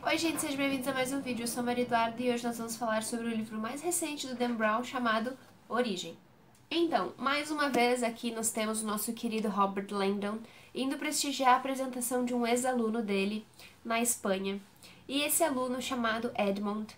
Oi gente, sejam bem-vindos a mais um vídeo. Eu sou a Maria Eduarda e hoje nós vamos falar sobre o livro mais recente do Dan Brown chamado Origem. Então, mais uma vez aqui nós temos o nosso querido Robert Langdon indo prestigiar a apresentação de um ex-aluno dele na Espanha. E esse aluno chamado Edmond,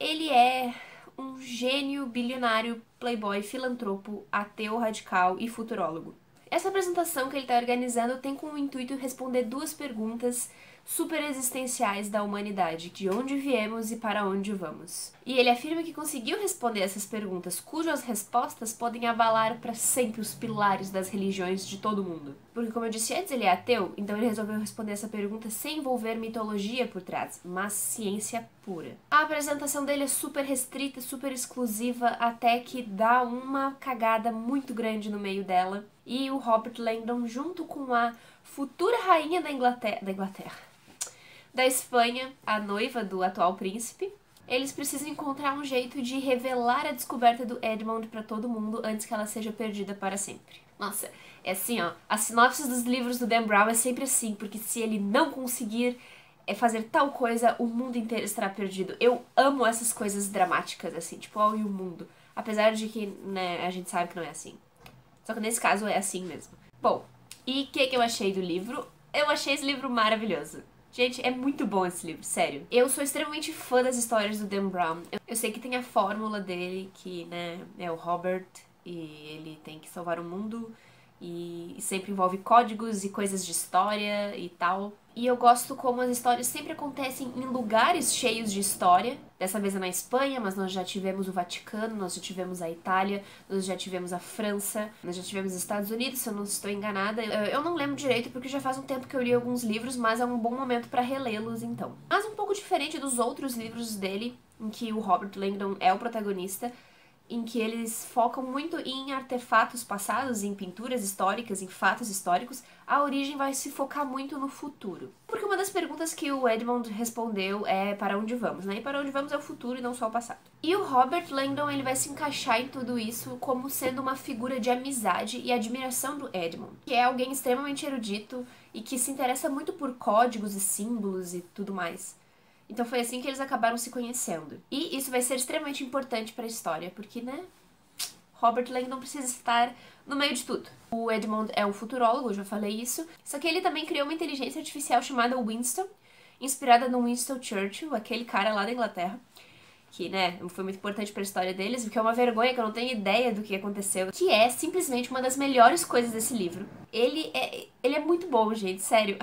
ele é um gênio, bilionário, playboy, filantropo, ateu radical e futurólogo. Essa apresentação que ele está organizando tem como intuito responder duas perguntas super existenciais da humanidade: de onde viemos e para onde vamos. E ele afirma que conseguiu responder essas perguntas, cujas respostas podem abalar para sempre os pilares das religiões de todo mundo. Porque, como eu disse antes, ele é ateu, então ele resolveu responder essa pergunta sem envolver mitologia por trás, mas ciência pura. A apresentação dele é super restrita, super exclusiva, até que dá uma cagada muito grande no meio dela. E o Robert Langdon, junto com a futura rainha da Espanha, a noiva do atual príncipe, eles precisam encontrar um jeito de revelar a descoberta do Edmond para todo mundo antes que ela seja perdida para sempre. Nossa, é assim, ó, a sinopse dos livros do Dan Brown é sempre assim, porque se ele não conseguir fazer tal coisa, o mundo inteiro estará perdido. Eu amo essas coisas dramáticas, assim, tipo, ó, e o mundo. Apesar de que, né, a gente sabe que não é assim. Só que nesse caso é assim mesmo. Bom, e o que eu achei do livro? Eu achei esse livro maravilhoso. Gente, é muito bom esse livro, sério. Eu sou extremamente fã das histórias do Dan Brown. Eu sei que tem a fórmula dele, que, né, é o Robert, e ele tem que salvar o mundo, e sempre envolve códigos e coisas de história e tal. E eu gosto como as histórias sempre acontecem em lugares cheios de história. Dessa vez é na Espanha, mas nós já tivemos o Vaticano, nós já tivemos a Itália, nós já tivemos a França, nós já tivemos os Estados Unidos, se eu não estou enganada. Eu não lembro direito porque já faz um tempo que eu li alguns livros, mas é um bom momento para relê-los então. Mas um pouco diferente dos outros livros dele, em que o Robert Langdon é o protagonista, em que eles focam muito em artefatos passados, em pinturas históricas, em fatos históricos, a Origem vai se focar muito no futuro. Porque uma das perguntas que o Edmond respondeu é para onde vamos, né? E para onde vamos é o futuro e não só o passado. E o Robert Langdon, ele vai se encaixar em tudo isso como sendo uma figura de amizade e admiração do Edmond, que é alguém extremamente erudito e que se interessa muito por códigos e símbolos e tudo mais. Então foi assim que eles acabaram se conhecendo. E isso vai ser extremamente importante para a história, porque, né, Robert Langdon precisa estar no meio de tudo. O Edmond é um futurólogo, eu já falei isso, só que ele também criou uma inteligência artificial chamada Winston, inspirada no Winston Churchill, aquele cara lá da Inglaterra, que, né, foi muito importante para a história deles, o que é uma vergonha que eu não tenho ideia do que aconteceu, que é simplesmente uma das melhores coisas desse livro. Ele é muito bom, gente, sério.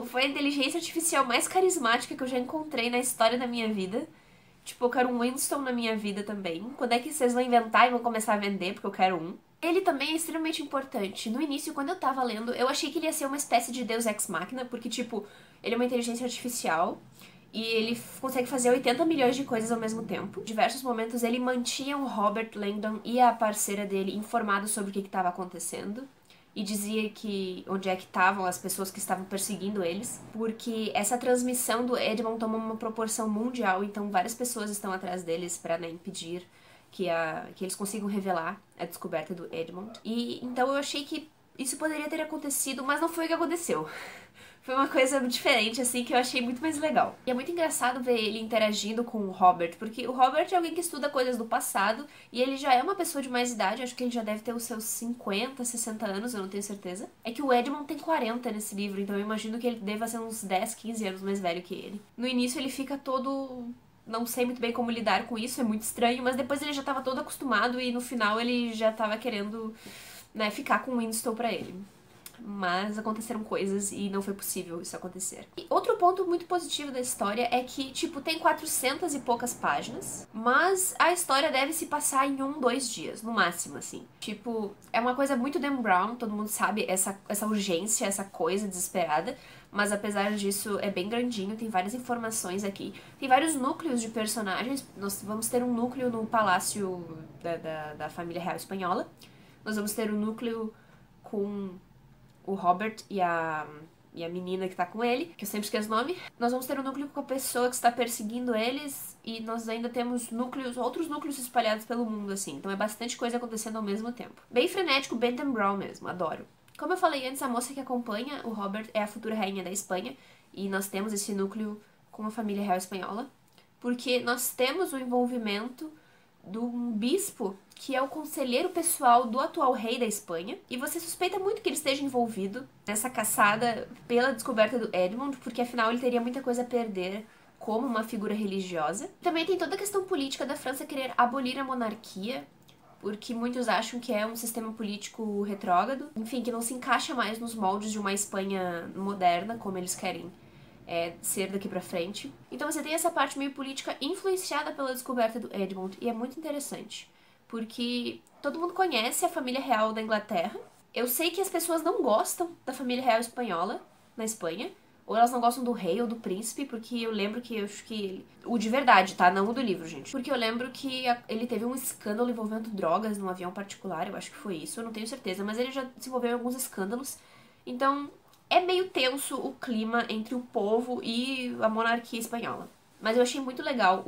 Foi a inteligência artificial mais carismática que eu já encontrei na história da minha vida. Tipo, eu quero um Winston na minha vida também. Quando é que vocês vão inventar e vão começar a vender? Porque eu quero um. Ele também é extremamente importante. No início, quando eu tava lendo, eu achei que ele ia ser uma espécie de Deus Ex Machina, porque, tipo, ele é uma inteligência artificial e ele consegue fazer 80 milhões de coisas ao mesmo tempo. Em diversos momentos, ele mantinha o Robert Langdon e a parceira dele informados sobre o que estava acontecendo. E dizia que onde é que estavam as pessoas que estavam perseguindo eles, porque essa transmissão do Edmond tomou uma proporção mundial, então várias pessoas estão atrás deles para, né, impedir que eles consigam revelar a descoberta do Edmond. E então eu achei que isso poderia ter acontecido, mas não foi o que aconteceu. Foi uma coisa diferente, assim, que eu achei muito mais legal. E é muito engraçado ver ele interagindo com o Robert, porque o Robert é alguém que estuda coisas do passado, e ele já é uma pessoa de mais idade, acho que ele já deve ter os seus 50, 60 anos, eu não tenho certeza. É que o Edmond tem 40 nesse livro, então eu imagino que ele deva ser uns 10, 15 anos mais velho que ele. No início ele fica todo... não sei muito bem como lidar com isso, é muito estranho, mas depois ele já tava todo acostumado e no final ele já tava querendo, né, ficar com o Winston pra ele. Mas aconteceram coisas e não foi possível isso acontecer. E outro ponto muito positivo da história é que, tipo, tem 400 e poucas páginas, mas a história deve se passar em 1, 2 dias, no máximo, assim. Tipo, é uma coisa muito Dan Brown, todo mundo sabe, essa urgência, essa coisa desesperada, mas apesar disso é bem grandinho, tem várias informações aqui. Tem vários núcleos de personagens, nós vamos ter um núcleo no palácio da família real espanhola, nós vamos ter um núcleo com o Robert e a menina que tá com ele, que eu sempre esqueço o nome. Nós vamos ter um núcleo com a pessoa que está perseguindo eles e nós ainda temos outros núcleos espalhados pelo mundo, assim. Então é bastante coisa acontecendo ao mesmo tempo. Bem frenético, bem Dan Brown mesmo, adoro. Como eu falei antes, a moça que acompanha o Robert é a futura rainha da Espanha e nós temos esse núcleo com com a família real espanhola, porque nós temos o envolvimento de um bispo que é o conselheiro pessoal do atual rei da Espanha, e você suspeita muito que ele esteja envolvido nessa caçada pela descoberta do Edmund, porque afinal ele teria muita coisa a perder como uma figura religiosa. Também tem toda a questão política da França querer abolir a monarquia, porque muitos acham que é um sistema político retrógrado, enfim, que não se encaixa mais nos moldes de uma Espanha moderna, como eles querem ser daqui pra frente. Então você tem essa parte meio política influenciada pela descoberta do Edmund, e é muito interessante, porque todo mundo conhece a família real da Inglaterra. Eu sei que as pessoas não gostam da família real espanhola na Espanha, ou elas não gostam do rei ou do príncipe, porque eu lembro que, eu acho que o de verdade, tá? Não o do livro, gente. Porque eu lembro que ele teve um escândalo envolvendo drogas num avião particular, eu acho que foi isso, eu não tenho certeza, mas ele já se envolveu em alguns escândalos. Então, é meio tenso o clima entre o povo e a monarquia espanhola. Mas eu achei muito legal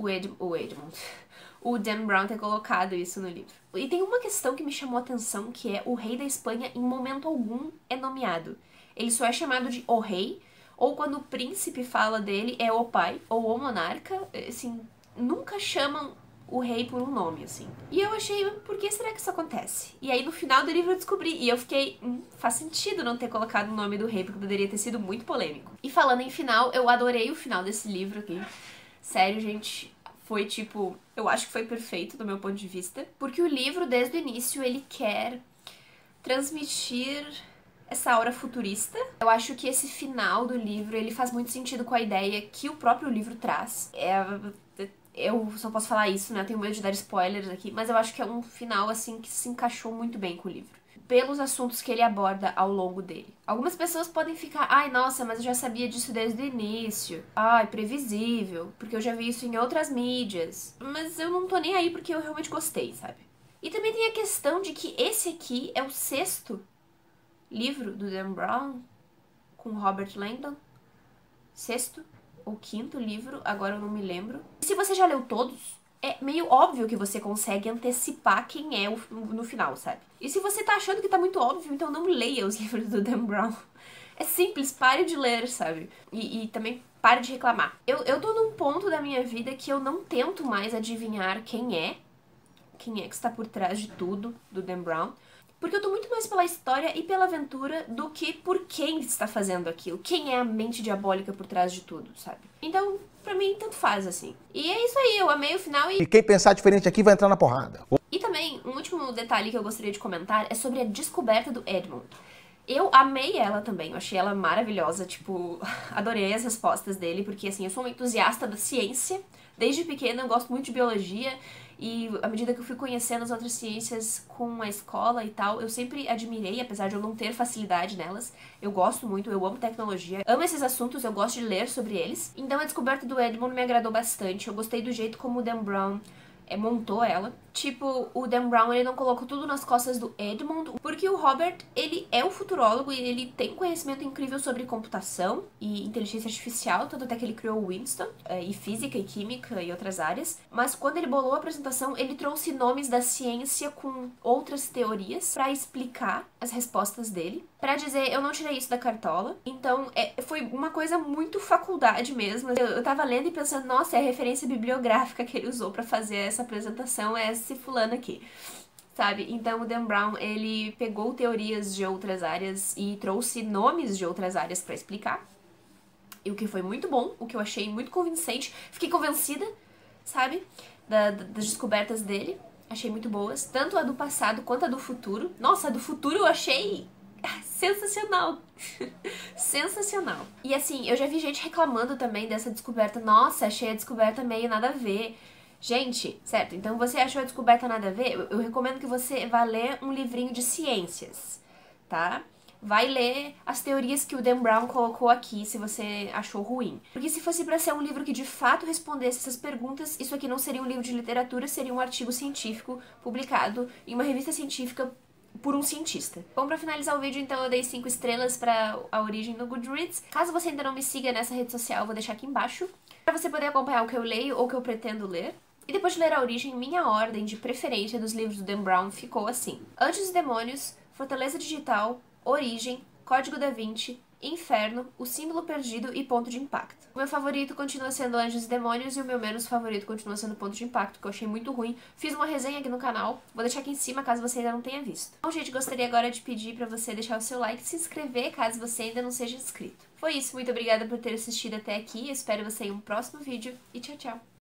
o Dan Brown ter colocado isso no livro. E tem uma questão que me chamou a atenção, que é o rei da Espanha em momento algum é nomeado. Ele só é chamado de o rei, ou quando o príncipe fala dele é o pai, ou o monarca, assim, nunca chamam o rei por um nome, assim. E eu achei, por que será que isso acontece? E aí no final do livro eu descobri, e eu fiquei, faz sentido não ter colocado o nome do rei, porque poderia ter sido muito polêmico. E falando em final, eu adorei o final desse livro aqui. Sério, gente, foi tipo, eu acho que foi perfeito do meu ponto de vista, porque o livro, desde o início, ele quer transmitir essa aura futurista. Eu acho que esse final do livro, ele faz muito sentido com a ideia que o próprio livro traz. Eu só posso falar isso, né? Eu tenho medo de dar spoilers aqui, mas eu acho que é um final, assim, que se encaixou muito bem com o livro, pelos assuntos que ele aborda ao longo dele. Algumas pessoas podem ficar, ai, nossa, mas eu já sabia disso desde o início. Ai, previsível, porque eu já vi isso em outras mídias. Mas eu não tô nem aí porque eu realmente gostei, sabe? E também tem a questão de que esse aqui é o 6º livro do Dan Brown com Robert Langdon. 6º ou 5º livro, agora eu não me lembro. E se você já leu todos, é meio óbvio que você consegue antecipar quem é no final, sabe? E se você tá achando que tá muito óbvio, então não leia os livros do Dan Brown. É simples, pare de ler, sabe? E também pare de reclamar. Eu tô num ponto da minha vida que eu não tento mais adivinhar quem é que está por trás de tudo do Dan Brown, porque eu tô muito mais pela história e pela aventura do que por quem está fazendo aquilo, quem é a mente diabólica por trás de tudo, sabe? Então, pra mim, tanto faz, assim. E é isso aí, eu amei o final e quem pensar diferente aqui vai entrar na porrada. E também, um último detalhe que eu gostaria de comentar é sobre a descoberta do Edmund. Eu amei ela também, eu achei ela maravilhosa, tipo, adorei as respostas dele, porque assim, eu sou uma entusiasta da ciência, desde pequena eu gosto muito de biologia, e à medida que eu fui conhecendo as outras ciências com a escola e tal, eu sempre admirei, apesar de eu não ter facilidade nelas, eu gosto muito, eu amo tecnologia, amo esses assuntos, eu gosto de ler sobre eles. Então a descoberta do Edmund me agradou bastante, eu gostei do jeito como o Dan Brown montou ela. Tipo, o Dan Brown, ele não colocou tudo nas costas do Edmund, porque o Robert, ele é um futurólogo e ele tem conhecimento incrível sobre computação e inteligência artificial, tanto até que ele criou o Winston, e física e química e outras áreas. Mas quando ele bolou a apresentação, ele trouxe nomes da ciência com outras teorias pra explicar as respostas dele, pra dizer, eu não tirei isso da cartola. Então, foi uma coisa muito faculdade mesmo. Eu tava lendo e pensando, nossa, é a referência bibliográfica que ele usou pra fazer essa apresentação, é esse fulano aqui, sabe? Então o Dan Brown, ele pegou teorias de outras áreas e trouxe nomes de outras áreas pra explicar, e o que foi muito bom, o que eu achei muito convincente, fiquei convencida, sabe? Das descobertas dele, achei muito boas, tanto a do passado quanto a do futuro. Nossa, a do futuro eu achei sensacional. Sensacional. E assim, eu já vi gente reclamando também dessa descoberta. Nossa, achei a descoberta meio nada a ver. Gente, certo, então você achou a descoberta nada a ver? Eu recomendo que você vá ler um livrinho de ciências, tá? Vai ler as teorias que o Dan Brown colocou aqui, se você achou ruim. Porque se fosse pra ser um livro que de fato respondesse essas perguntas, isso aqui não seria um livro de literatura, seria um artigo científico publicado em uma revista científica por um cientista. Bom, pra finalizar o vídeo, então, eu dei 5 estrelas pra A Origem no Goodreads. Caso você ainda não me siga nessa rede social, eu vou deixar aqui embaixo, pra você poder acompanhar o que eu leio ou o que eu pretendo ler. E depois de ler A Origem, minha ordem de preferência dos livros do Dan Brown ficou assim: Anjos e Demônios, Fortaleza Digital, Origem, Código da Vinci Inferno, O Símbolo Perdido e Ponto de Impacto. O meu favorito continua sendo Anjos e Demônios e o meu menos favorito continua sendo Ponto de Impacto, que eu achei muito ruim. Fiz uma resenha aqui no canal, vou deixar aqui em cima caso você ainda não tenha visto. Bom, gente, gostaria agora de pedir pra você deixar o seu like e se inscrever caso você ainda não seja inscrito. Foi isso, muito obrigada por ter assistido até aqui, espero você em um próximo vídeo e tchau, tchau!